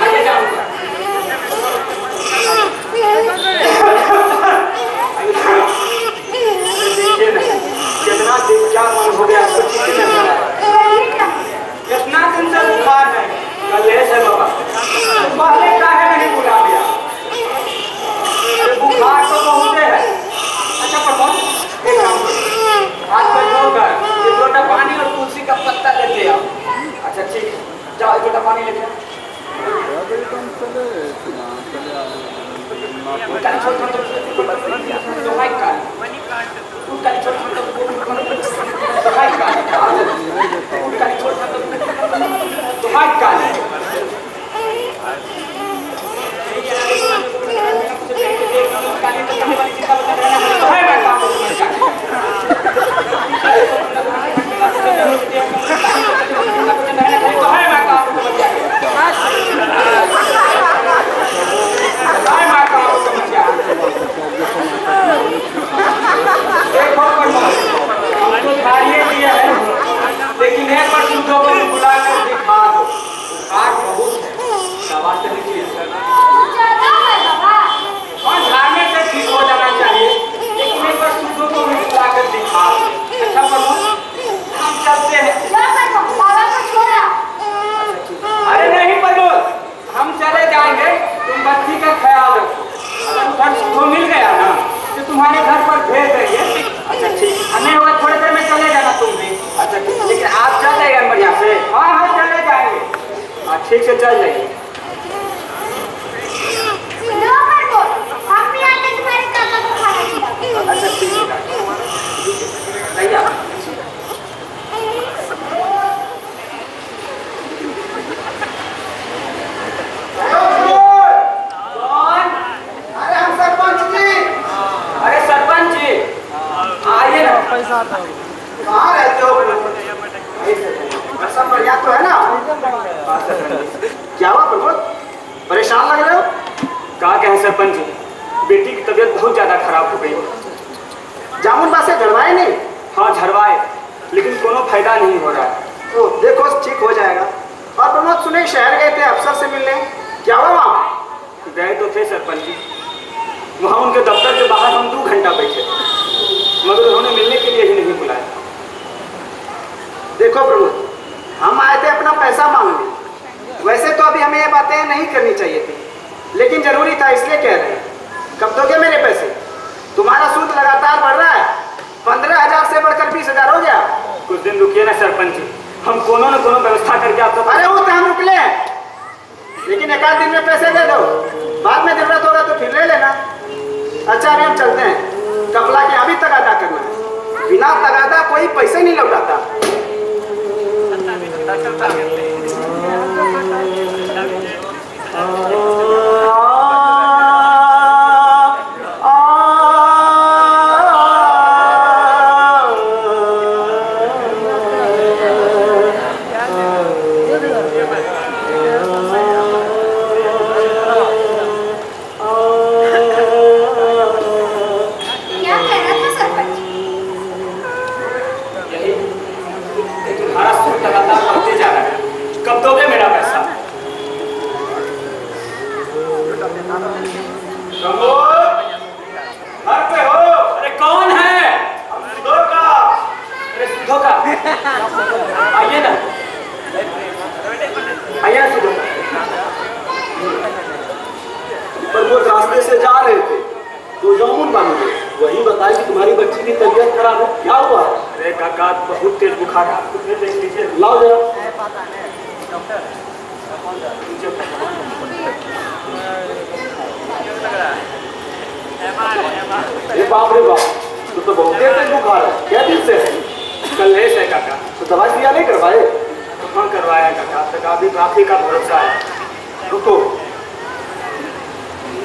आइए जामुन। देखिए ना, कितना दिन क्या मन हो गया, कुछ ही नहीं लग रहा है। कितना दिन से बुखार है, कलेश है बाबा, पहले काहे नहीं बुला लिया? अरे बुखार तो बहुत है। अच्छा प्रमोद, एक काम करो, हाथ में धोकर एक लोटा पानी और तुलसी का पत्ता लेते आओ। अच्छा ठीक है, जाओ एक लोटा पानी लेके आओ। काली छोड़ छोड़ तो माइक का काली छोड़ छोड़ तो माइक का काली छोड़ तो माइक का तो है मैं काम तो है मैं काम लेकिन एक बार तुम लोगों को बुला कर दिखा दो, बुखार बहुत है, दवा से नहीं ज्यादा है बाबा। और झाड़ने से ठीक हो जाना चाहिए, लेकिन एक बार तुम लोगों को बुला कर दिखा दो। अच्छा प्रमोद, हम चलते हैं। बाबा को छोड़ा। अरे नहीं प्रमोद, हम चले जाएंगे, तुम बच्ची का ख्याल रखो। अगर मिल गए तुम्हारे घर पर भेज देंगे। अच्छा ठीक। हमें होगा थोड़ी देर में चले जाना तुम भी। अच्छा ठीक, लेकिन आप चल जाएगा बढ़िया से। हाँ हाँ चले जाएंगे। हाँ ठीक से चल जाइए। लो कर दो, हम भी आके तुम्हारे काका को खाना खिलाएंगे। अच्छा ठीक है काका। भैया कौन? अरे हम सरपंच जी। अरे सरपंच जी आइए ना। कहाँ रहते हो? सब बढ़िया तो है ना? क्या हुआ प्रमोद, परेशान लग रहे हो? कहा कहें सरपंच जी, बेटी की तबीयत बहुत ज्यादा खराब हो गई। जामुन बात से झड़वाए नहीं? हाँ झरवाए, लेकिन कोनो फायदा नहीं हो रहा है। तो देखो ठीक हो जाएगा। और प्रमोद सुने शहर गए थे अफसर से मिलने, क्या हुआ वहाँ? गए तो थे सरपंच जी, वहाँ उनके दफ्तर के बाहर हम 2 घंटा बैठे, मगर उन्होंने मिलने के लिए ही नहीं बुलाया। देखो प्रमोद, हम आए थे अपना पैसा मांगने। वैसे तो अभी हमें ये बातें नहीं करनी चाहिए थी, लेकिन जरूरी था इसलिए कह रहे हैं। कब दोगे मेरे पैसे? तुम्हारा सूद लगातार बढ़ रहा है, 15,000 से बढ़कर 20,000 हो गया। कुछ दिन रुकिए ना सरपंच जी, हम कोनो न कोनो व्यवस्था करके आपको। अरे वो तो हम रुकले हैं, लेकिन 1 दिन में पैसे दे दो, बाद में जरूरत होगा तो फिर ले लेना। अच्छा अभी हम चलते हैं, कपला के अभी तगादा करना है। बिना तगादा कोई पैसे नहीं लौटाता। क्या कहना था सरपंच? तुम्हारा सूद लगातार बढ़ते जा रहा है, कब दोगे मेरा पैसा? घर पे हो? अरे कौन है? सुधो का। अरे सुधो का, आइए ना, आइए ना सुधो का। पर वो रास्ते से जा रहे थे तो जामुन बांधे, वही बताया कि तुम्हारी बच्ची की तबीयत खराब है, क्या हुआ? अरे काका बहुत तेज बुखार है, आपको फिर देख लीजिए। लाओ जरा। ये बाप रे बाप, तो बहुत देर से बुखार है, क्या दिन से है? कल है काका। तो दवाई दिया नहीं करवाए? हाँ करवाया काका, तक अभी काफी का भरोसा है। रुको,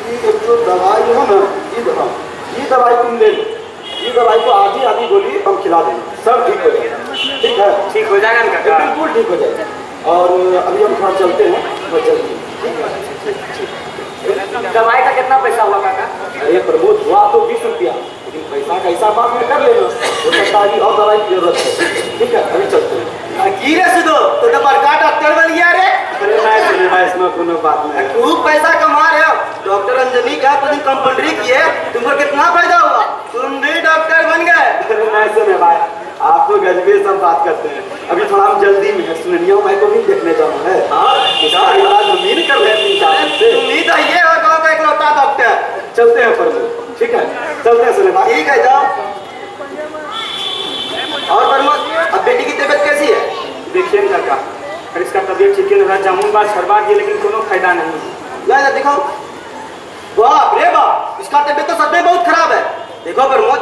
ये जो दवाई है ना, ये दवाई तुम ले लो। ये दवाई को आधी गोली हम खिला देंगे, सब ठीक हो जाएगा। ठीक है? ठीक हो जाएगा ना काका? बिल्कुल ठीक हो जाएगा। और अभी हम थोड़ा चलते हैं, बस जल्दी। दवाई का कितना पैसा हुआ काका? अरे प्रमोद, हुआ तो 20 रुपया, लेकिन पैसा का हिसाब बाद में कर लेना। हो सकता है और दवाई की जरूरत है। ठीक है, अभी चलते हैं। गिरे सुधो तो बड़का डॉक्टर बन गया रे। अरे मैं सुने इसमें कोनो बात नहीं। खूब पैसा कमा रहे हो। डॉक्टर अंजनी का तो कंपाउंडरी की है, तुमको कितना फायदा हुआ? तुम भी डॉक्टर बन गए। अरे मैं सुने भाई, आप तो गजबे सब बात करते हैं। अभी थोड़ा हम जल्दी में है, सुनिया भाई को भी देखने जाना है। हाँ, इसका इलाज हम ही कर रहे हैं 3-4 दिन से। तुम ही तो ये हो गाँव का इकलौता डॉक्टर। चलते हैं प्रभु, ठीक है? चलते हैं सुने भाई। ठीक है जाओ। और प्रमोद, अब बेटी की तबीयत कैसी है? देखिए ना काका, अरे इसका तबीयत ठीक नहीं रहा, जामुन बात छरवा दिए लेकिन कोनो फायदा नहीं। ला देखो, बाप रे बाप, इसका तबीयत तो सच में बहुत खराब है। देखो प्रमोद,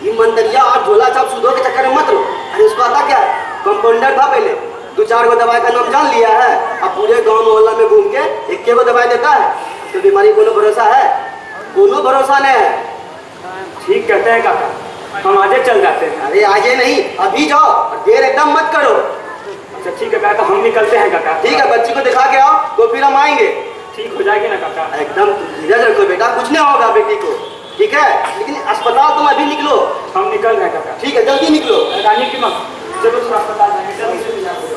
ये मंदरिया और झोला छाप सुधो के चक्कर में मत लो। अरे उसको आता क्या है, कंपाउंडर था पहले, 2-4 गो दवाई का नाम जान लिया है। अब पूरे गांव मोहल्ला में घूम के 1 गो दवाई देता है। तो बीमारी कोनो भरोसा है? कोनो भरोसा नहीं है। ठीक कहते हैं काका, हम आजे चल जाते हैं। अरे आगे नहीं, अभी जाओ और देर एकदम मत करो। अच्छा ठीक है काका, हम निकलते हैं काका। ठीक है, बच्ची को दिखा के आओ तो फिर हम आएंगे। ठीक हो जाएगी ना काका? एकदम धीरज रखो बेटा, कुछ नहीं होगा बेटी को। ठीक है, लेकिन अस्पताल तुम अभी निकलो। हम निकल रहे हैं काका। ठीक है, जल्दी निकलो। रानी की माँ, चलो थोड़ा अस्पताल जाएंगे, जल्दी से मिला करो।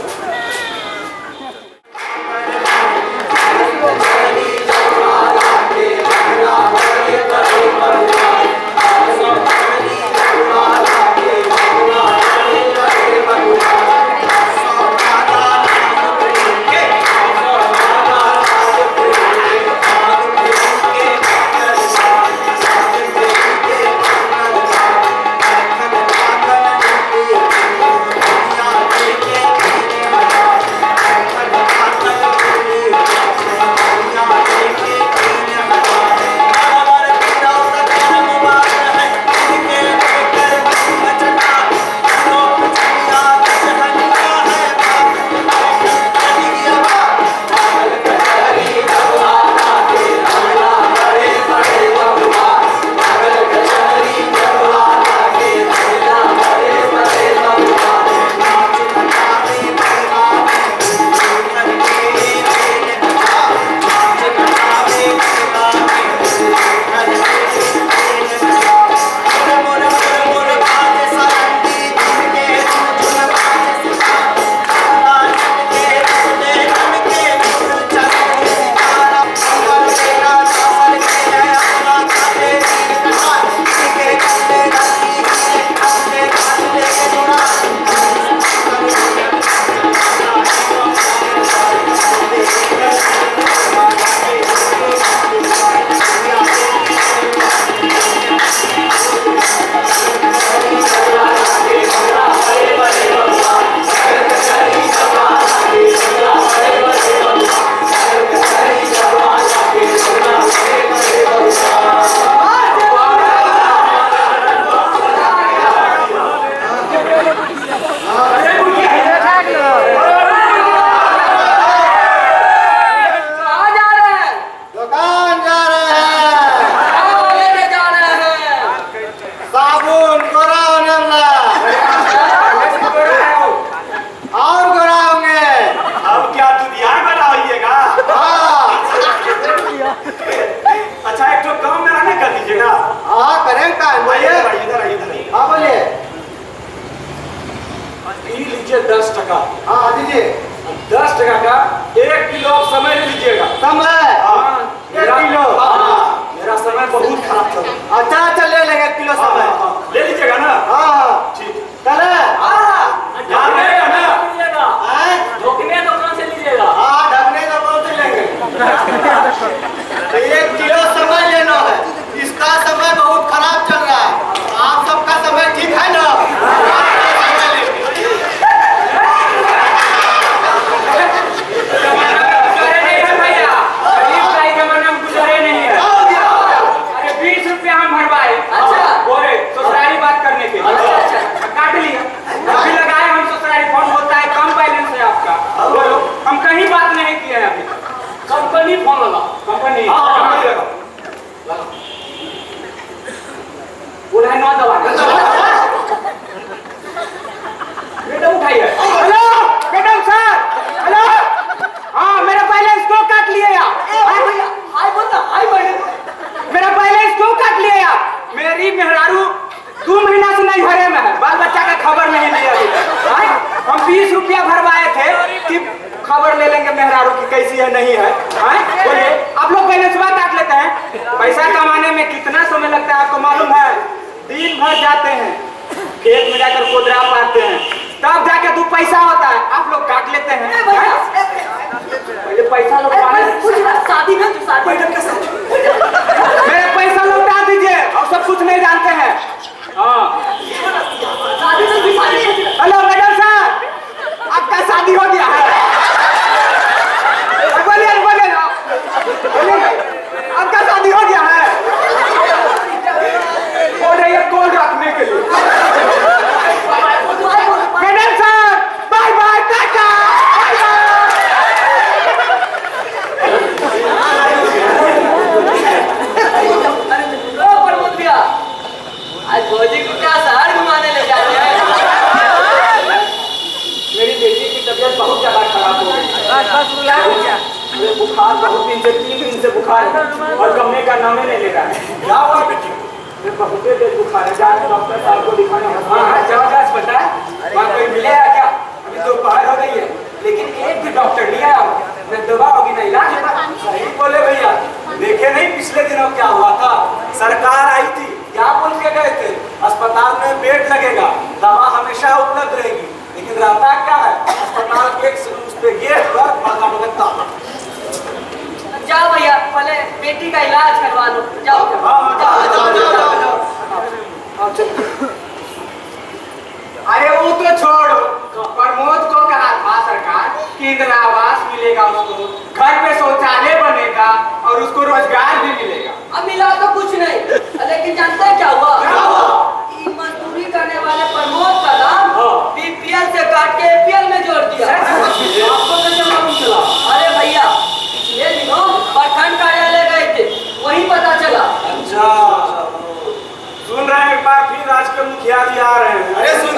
अच्छा चल ले लेंगे 1 किलो समय। ले लीजिएगा ना? हाँ ठीक। चले ध्यान रहेगा ना? ढोकने दुकान से लीजिएगा। हाँ ढकने का कौन से लेंगे? तो 1 किलो समय लेना है। इसका समय बहुत खराब चल रहा है। आप सबका समय ठीक है ना? हम कहीं बात नहीं किए हैं अभी। कंपनी फोन लगा। कंपनी बोला है 9 दवा मैडम उठाइए। Hello madam sir. हेलो हाँ मेरा बैलेंस क्यों काट लिए आप? हाय बोल ना, हाय बोल। मेरा बैलेंस क्यों काट लिए आप? मेरी मेहरारू 2 महीना से नहीं घरे में है। बाल बच्चा का खबर नहीं लिया अभी तक। हम 20 रुपया भरवाए थे कि खबर ले लेंगे मेहरारू की कैसी है नहीं है। बोलिए आप लोग बैलेंस काट लेते हैं। पैसा कमाने में कितना समय लगता है आपको मालूम है? दिन भर जाते हैं खेत में जाकर कोदरा पाते हैं तब जाके 2 पैसा होता है। आप लोग काट लेते हैं। पहले पैसा लौटा शादी में जो शादी मेरे पैसा लौटा दीजिए और सब कुछ नहीं जानते हैं। हाँ हेलो मैडम सर आपका शादी हो गया है? बोलिए बोलिए ना, आपका शादी हो गया है? बोल रही है कॉल रखने के लिए। Madam sir bye bye tata bye ओ प्रमोद भैया, आज भौजी को क्या शहर घुमाने ले जा रहे हैं? मेरी बेटी की तबीयत बहुत ज्यादा खराब हो गई है। मुझे बुखार बहुत दिन से 3 दिन से बुखार है और कमने का नाम ही नहीं ले रहा है। क्या हुआ बेटी? मैं बहुत तेज बुखार है। जाके डॉक्टर साहब को दिखाने। हाँ जबरदस्त बताए वहाँ कोई मिले या क्या? अभी दोपहर हो गई है लेकिन एक भी डॉक्टर नहीं आया। न दवा होगी ना इलाज होगा। सही बोले भैया। देखे नहीं पिछले दिनों क्या हुआ था? सरकार आई थी, क्या बोल के गए थे? अस्पताल में बेड लगेगा, दवा हमेशा उपलब्ध रहेगी। लेकिन रहता क्या है? अस्पताल के उस पे गेट पर ताला। जाओ भैया पहले बेटी का इलाज करवा लो। जाओ अरे वो तो छोड़ो। प्रमोद को कहा था सरकार कि इंदिरा आवास मिलेगा, उसको घर पे शौचालय बनेगा और उसको रोजगार भी मिलेगा। अब मिला तो कुछ नहीं, लेकिन जानते हैं क्या हुआ? ये मजदूरी करने वाले प्रमोद का नाम बीपीएल से काट के एपीएल में जोड़ दिया। आपको कैसे मालूम चला? अरे भैया पिछले दिनों प्रखंड कार्यालय गए थे, वहीं पता चला। अच्छा सुन रहे हैं, एक बार फिर आज के मुखिया जी आ रहे हैं। अरे सुन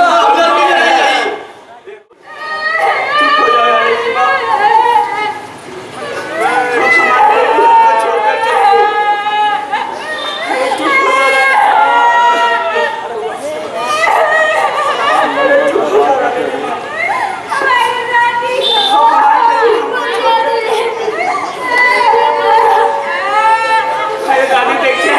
चुप हो जाओ यार, एक बार। छोड़कर चलिए। चुप हो जाओ। अरे दादी देखिए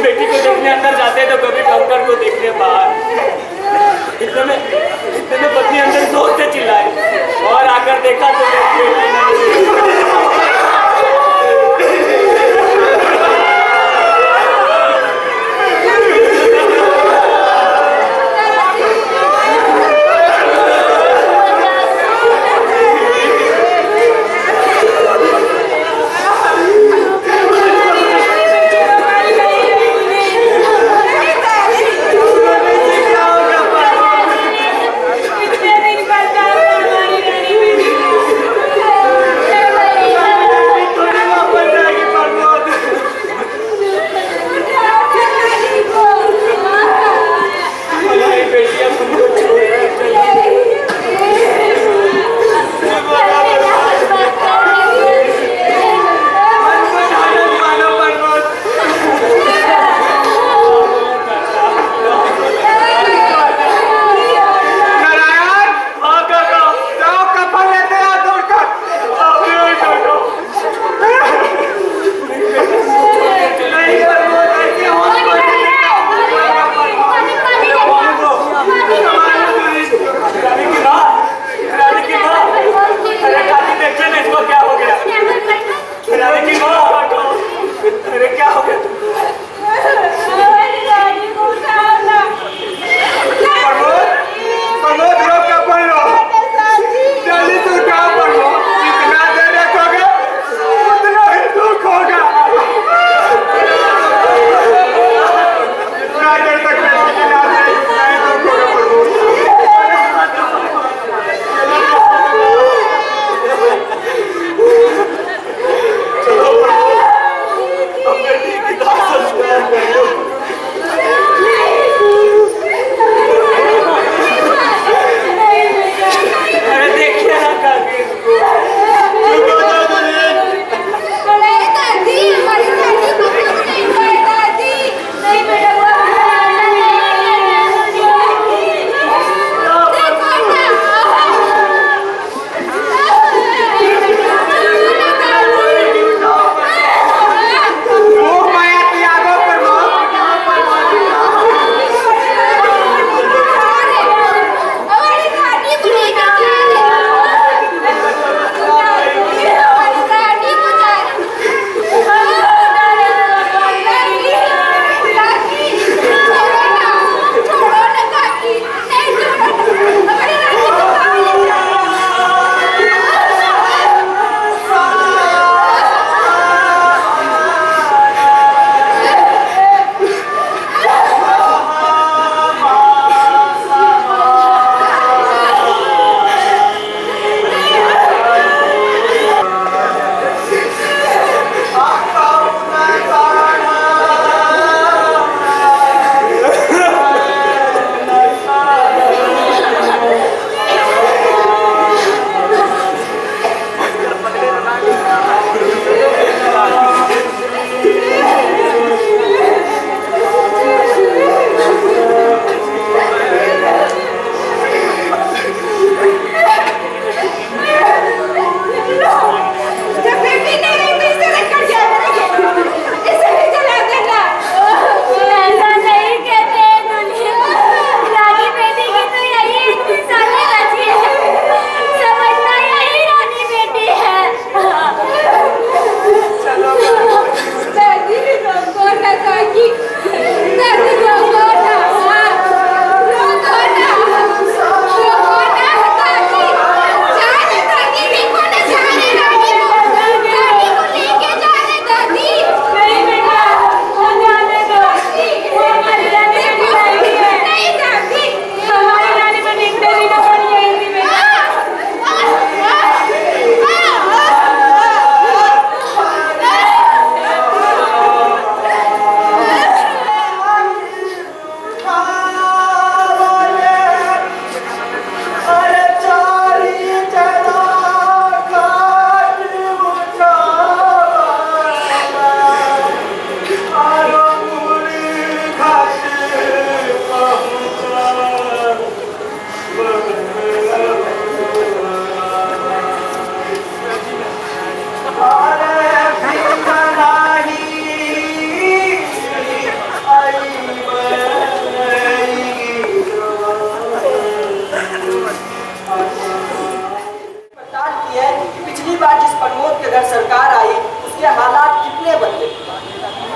बेटी को देखने अंदर जाते तो कभी डॉक्टर को देखने बाहर। इतने में पत्नी अंदर जोर से चिल्लाई और आकर देखा तो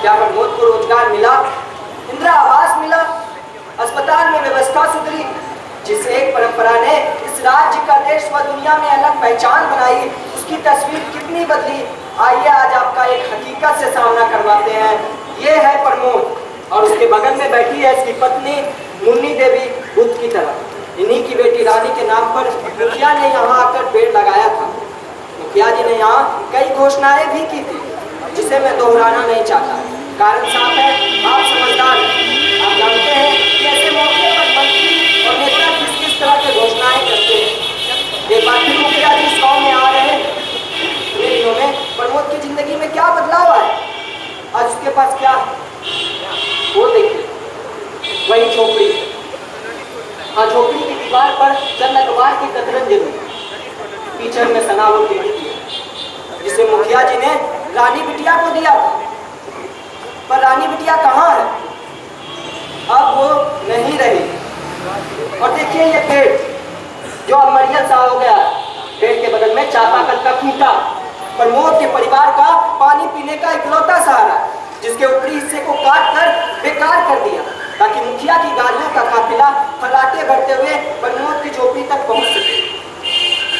क्या प्रमोद को रोजगार मिला, इंदिरा आवास मिला, अस्पताल में व्यवस्था सुधरी? जिस एक परंपरा ने इस राज्य का देश व दुनिया में अलग पहचान बनाई, उसकी तस्वीर कितनी बदली। आइए आज आपका एक हकीकत से सामना करवाते हैं। ये है प्रमोद और उसके बगल में बैठी है इसकी पत्नी मुन्नी देवी, बुद्ध की तरह। इन्हीं की बेटी रानी के नाम पर मुखिया ने यहाँ आकर पेड़ लगाया था। मुखिया जी ने यहाँ कई घोषणाएं भी की थी, जिसे मैं दोहराना नहीं चाहता। कारण साफ है, आप समझदार हैं। आप जानते हैं कि ऐसे मौके पर मंत्री और नेता किस किस तरह के घोषणाएं करते हैं। एक बार फिर मुखिया जी इस गाँव में आ रहे हैं। इन दिनों में प्रमोद की जिंदगी में क्या बदलाव है? आज उसके पास क्या है? वो देखिए, वही झोपड़ी। हाँ, झोपड़ी की दीवार पर चंद अखबार की कतरन जरूर, पीछे में सना वो टिकट, जिसे मुखिया जी ने रानी बिटिया को दिया था। पर रानी बिटिया कहाँ है? अब वो नहीं रही। और देखिए ये पेड़ जो अब मरियल सा हो गया, पेड़ के बगल में चापाकल का खूंटा, प्रमोद के परिवार का पानी पीने का इकलौता सहारा, जिसके ऊपरी हिस्से को काट कर बेकार कर दिया ताकि मुखिया की गाड़ियों का काफिला फराटे भरते हुए प्रमोद की झोपड़ी तक पहुंच सके।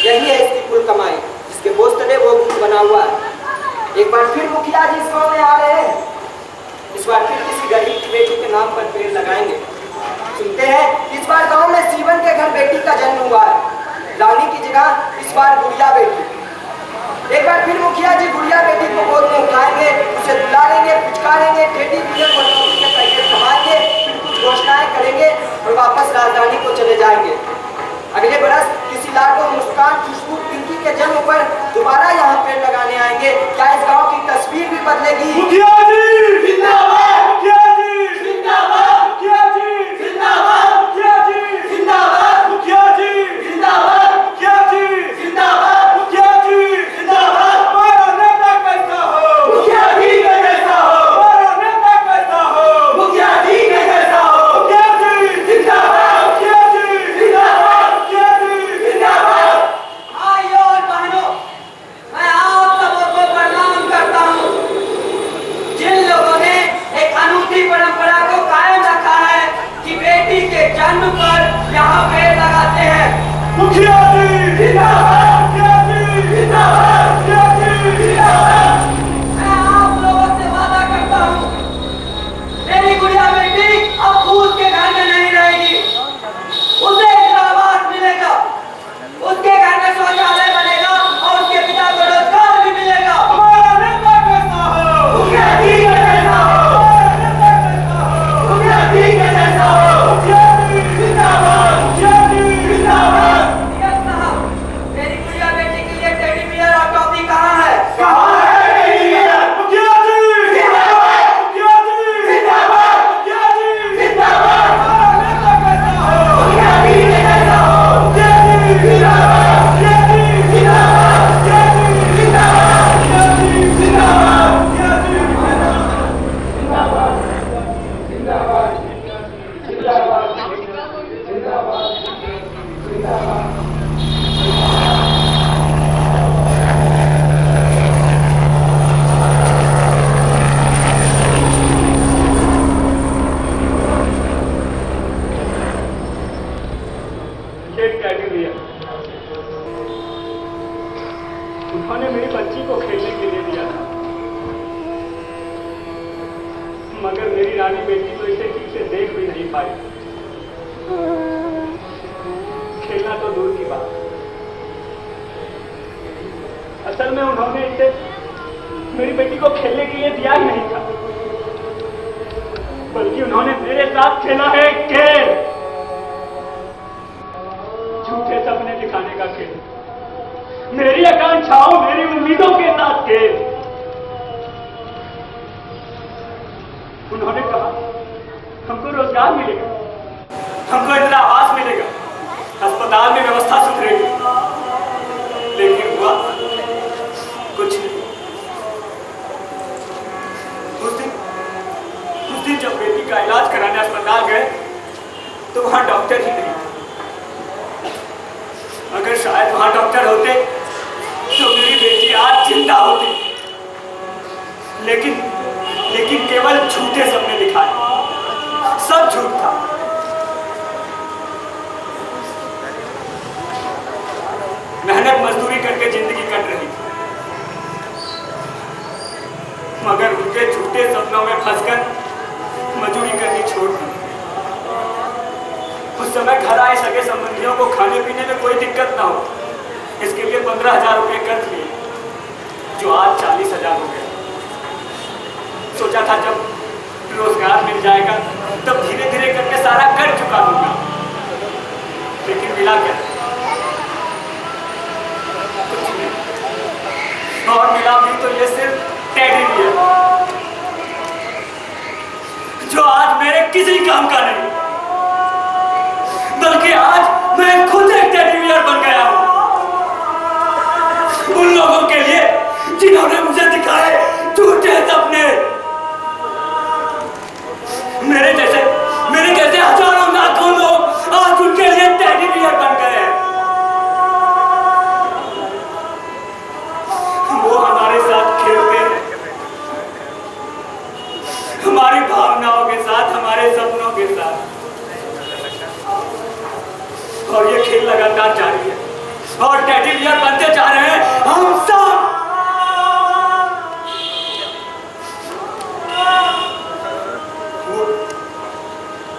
यही है इसकी कुल कमाई, जिसके बोझ तले वो बना हुआ है। एक बार फिर मुखिया जी इस गाँव में आ रहे हैं। इस बार फिर किसी गरीब की बेटी के नाम पर पेड़ लगाएंगे। सुनते हैं इस बार गांव में सीवन के घर बेटी का जन्म हुआ है। रानी की जगह इस बार गुड़िया बेटी। एक बार फिर मुखिया जी गुड़िया बेटी को गोद में उठाएंगे, उसे दुलारेंगे, पुचकारेंगे, टेडी बियर बनोटी के पैकेट कमाएंगे, फिर कुछ घोषणाएं करेंगे और वापस राजधानी को चले जाएंगे। अगले बरस किसी लाडो, मुस्कान, खुशबू, पिंकी के जन्म पर दोबारा यहाँ पेड़ लगाने आएंगे। क्या इस गांव की तस्वीर भी बदलेगी? मुखिया जी जिंदाबाद, मुखिया जी जिंदाबाद, मुखिया जी जिंदाबाद, मुखिया जी जिंदाबाद, मुखिया जी जिंदाबाद, मुखिया जी जिंदाबाद, मुखिया जी जिंदाबाद। हमारा नेता कैसा हो? मुखिया जी का जैसा हो। हमारा नेता कैसा हो? मुखिया जी का जैसा हो। मुखिया जी जिंदाबाद, मुखिया जी जिंदाबाद, मुखिया जी जिंदाबाद। भाइयों और बहनों, मैं आप सबको प्रणाम करता हूँ। जिन लोगों ने एक अनूठी परंपरा को कायम रखा है कि बेटी के जन्म पर यहाँ पेड़ लगाते हैं। मुखिया जी जिंदाबाद, मुखिया जी जिंदाबाद, मुखिया जी जिंदाबाद। मैं आप लोगों से वादा करता हूँ, मेरी गुड़िया बेटी अब फूल के घर में नहीं रहेगी। उसे इंदिरावास मिलेगा, उसके घर में शौचालय बनेगा और उसके पिता को रोजगार भी मिलेगा। हमारा नेता कैसा हो? मुखिया जी का जैसा हो। हमारा नेता कैसा हो? मुखिया जी का जैसा हो। मुखिया जी जिंदाबाद, मुखिया जी जिंदाबाद। यस साहब, मेरी गुड़िया बेटी के लिए टेडी बियर और टॉफी कहाँ है? कहाँ है टेडी बियर? मुखिया जी जिंदाबाद, मुखिया जी जिंदाबाद, मुखिया जी जिंदाबाद। हमारा नेता कैसा हो? मुखिया जी का जैसा हो। मुखिया जी जिंदाबाद, मुखिया जी जिंदाबाद, मुखिया जी जिंदाबाद, मुखिया जी जिंदाबाद, मुखिया जी जिंदाबाद, जिंदाबाद, जिंदाबाद, जिंदाबाद। उन्होंने मेरी बच्ची को खेलने के लिए दिया था, मगर मेरी रानी बेटी तो इसे ठीक से देख भी नहीं पाई। खेलना तो दूर की बात, असल में उन्होंने इसे मेरी बेटी को खेलने के लिए दिया ही नहीं था, बल्कि उन्होंने मेरे साथ खेला है खेल, झूठे सपने दिखाने का खेल, मेरी आकांक्षाओं, मेरी उम्मीदों के साथ खेल। उन्होंने कहा हमको रोजगार मिलेगा, हमको इंदिरा आवास मिलेगा, अस्पताल में व्यवस्था सुधरेगी, लेकिन हुआ कुछ नहीं। उस दिन जब बेटी का इलाज कराने अस्पताल गए तो वहां डॉक्टर ही नहीं। अगर शायद वहां डॉक्टर होते तो मेरी बेटी आज जिंदा होती, लेकिन केवल सब झूठ था। मेहनत मजदूरी करके जिंदगी कट रही थी, मगर उनके झूठे सपनों में फंसकर मजदूरी करनी छोड़ दी। उस समय घर आए सगे संबंधियों को खाने पीने में कोई दिक्कत ना हो, इसके लिए 15,000 रुपये कर्ज लिए, जो आज 40,000 हो गए। सोचा था जब रोजगार मिल जाएगा तब धीरे धीरे करके सारा कर्ज चुका दूंगा, लेकिन मिला क्या? कुछ नहीं। और मिला भी तो ये सिर्फ टेडी बियर, जो आज मेरे किसी काम का नहीं, बल्कि आज मैं खुद एक टेडी बियर बन गया हूं। उन लोगों के लिए जिन्होंने मुझे दिखाए झूठे सपने, मेरे जैसे हजारों लाखों लोग आज उनके लिए टेडी बियर बन गए हैं। वो हमारे साथ खेलते हैं, हमारी भावनाओं के साथ, हमारे सपनों के साथ, और ये खेल लगातार जारी है और टेडी बियर बनते जा रहे हैं हम सब।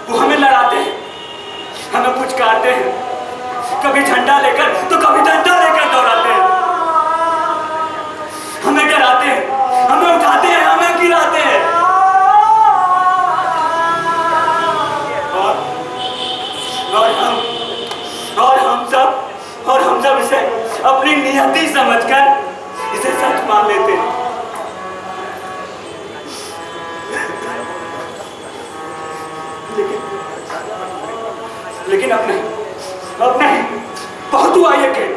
वो हमें लड़ाते हैं, हमें पुचकारते हैं, कभी झंडा लेकर तो कभी डंडा लेकर दौड़ाते हैं, हमें डराते हैं, हमें उठाते हैं, हमें गिराते हैं, और हम सब इसे अपनी नियति समझकर इसे सच मान लेते हैं। लेकिन अब नहीं, बहुत हुआ ये खेल।